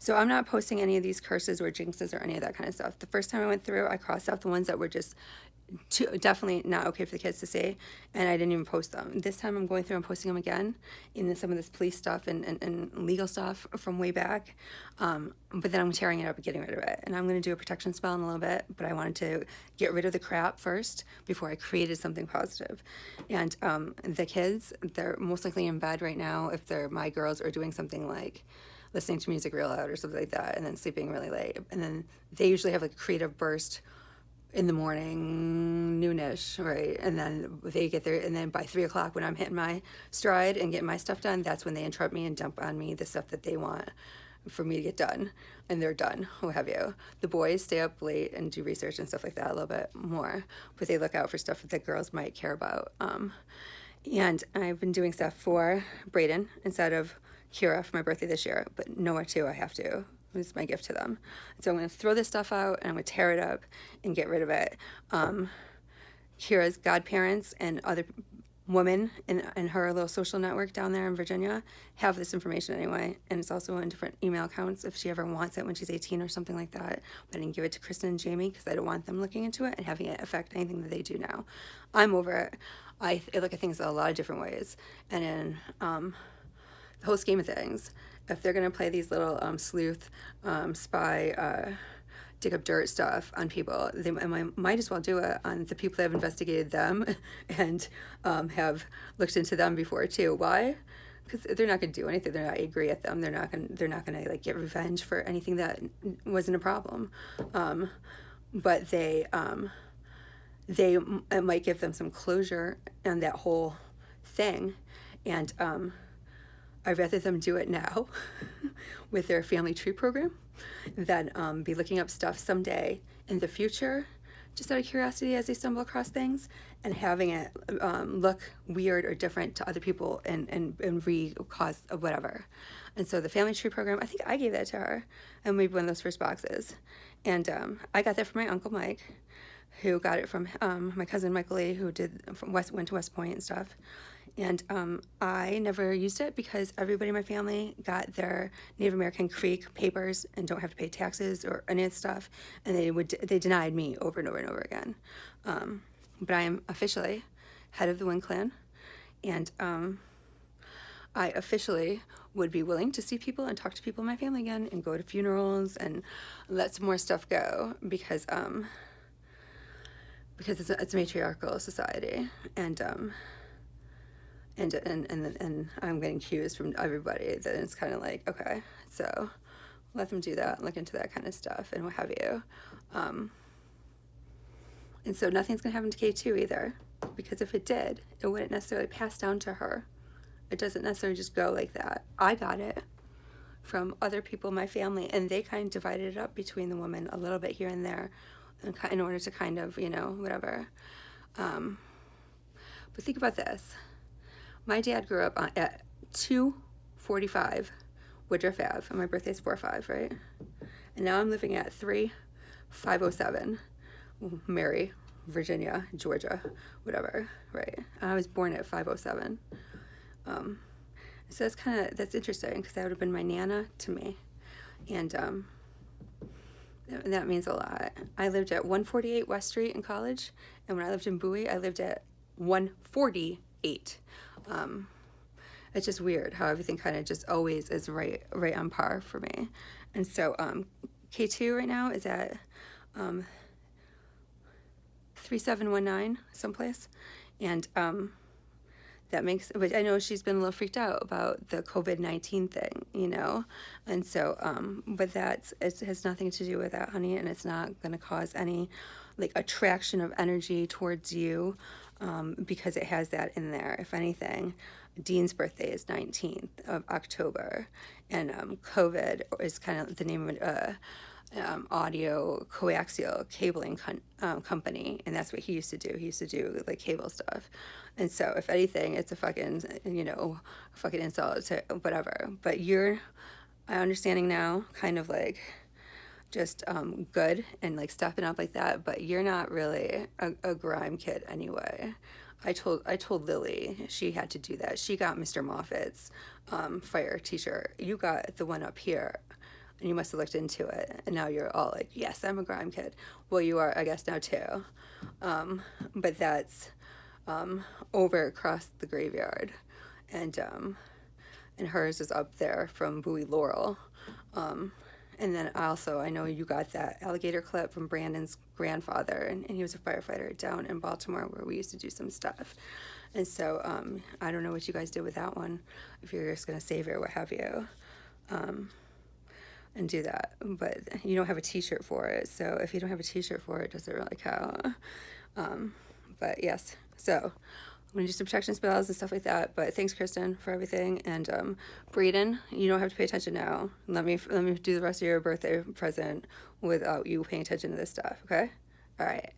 So I'm not posting any of these curses or jinxes or any of that kind of stuff. The first time I went through, I crossed out the ones that were just definitely not okay for the kids to see, and I didn't even post them. This time I'm going through and posting them again in some of this police stuff and legal stuff from way back, but then I'm tearing it up and getting rid of it, and I'm going to do a protection spell in a little bit, but I wanted to get rid of the crap first before I created something positive. And the kids, they're most likely in bed right now if they're my girls, or doing something like listening to music real loud or something like that, and then sleeping really late, and then they usually have like a creative burst in the morning, noonish, right? And then they get there, and then by 3 o'clock, when I'm hitting my stride and getting my stuff done, that's when they interrupt me and dump on me the stuff that they want for me to get done, and they're done, what have you. The boys stay up late and do research and stuff like that a little bit more, but they look out for stuff that girls might care about. And I've been doing stuff for Brayden instead of Kira for my birthday this year, but Noah too, I have to. It's my gift to them. So I'm going to throw this stuff out, and I'm going to tear it up and get rid of it. Kira's godparents and other women in her little social network down there in Virginia have this information anyway, and it's also in different email accounts if she ever wants it when she's 18 or something like that. But I didn't give it to Kristen and Jamie because I don't want them looking into it and having it affect anything that they do now. I'm over it. I look at things a lot of different ways, and in the whole scheme of things, if they're going to play these little sleuth, spy, dig up dirt stuff on people, they might as well do it on the people that have investigated them and have looked into them before too. Why? Because they're not going to do anything. They're not angry at them. They're not going to like get revenge for anything that wasn't a problem. But it might give them some closure on that whole thing, and I'd rather them do it now with their family tree program than be looking up stuff someday in the future, just out of curiosity as they stumble across things, and having it look weird or different to other people and cause whatever. And so the family tree program, I think I gave that to her, and maybe one of those first boxes. And I got that from my Uncle Mike, who got it from my cousin Michael Lee, who went to West Point and stuff. And I never used it because everybody in my family got their Native American Creek papers and don't have to pay taxes or any of that stuff, and they denied me over and over and over again. But I am officially head of the Wind Clan, and I officially would be willing to see people and talk to people in my family again and go to funerals and let some more stuff go because it's a matriarchal society, and I'm getting cues from everybody that it's kind of like, okay, so let them do that, look into that kind of stuff and what have you. And so nothing's going to happen to K2 either, because if it did, it wouldn't necessarily pass down to her. It doesn't necessarily just go like that. I got it from other people in my family, and they kind of divided it up between the women a little bit here and there in order to kind of, whatever. But think about this. My dad grew up at 245 Woodruff Ave, and my birthday's 4/5, right? And now I'm living at 3507 Mary, Virginia, Georgia, whatever, right? I was born at 507. So that's interesting, because that would have been my Nana to me, and that means a lot. I lived at 148 West Street in college, and when I lived in Bowie, I lived at 148. It's just weird how everything kind of just always is right on par for me. And so K2 right now is at 3719 someplace, and that makes, but I know she's been a little freaked out about the COVID-19 thing, and so but it has nothing to do with that, honey, and it's not going to cause any like attraction of energy towards you, because it has that in there. If anything, Dean's birthday is 19th of October, and COVID is kind of the name of an audio coaxial cabling company, and that's what he used to do. He used to do like cable stuff, and so if anything, it's a fucking fucking insult to whatever. But you're understanding now, kind of like just good and like stepping up like that. But you're not really a grime kid anyway. I told Lily she had to do that. She got Mr. Moffat's fire t-shirt. You got the one up here. and you must have looked into it, and now you're all like, yes, I'm a grime kid. Well, you are, I guess, now too. But that's over across the graveyard, and hers is up there from Bowie Laurel. And then also, I know you got that alligator clip from Brandon's grandfather, and he was a firefighter down in Baltimore where we used to do some stuff. And so I don't know what you guys did with that one, if you're just going to save it or what have you, and do that. But you don't have a t-shirt for it, so if you don't have a t-shirt for it, it doesn't really count. But yes, so I'm going to do some protection spells and stuff like that. But thanks, Kristen, for everything. And Braden, you don't have to pay attention now. Let me do the rest of your birthday present without you paying attention to this stuff, okay? All right.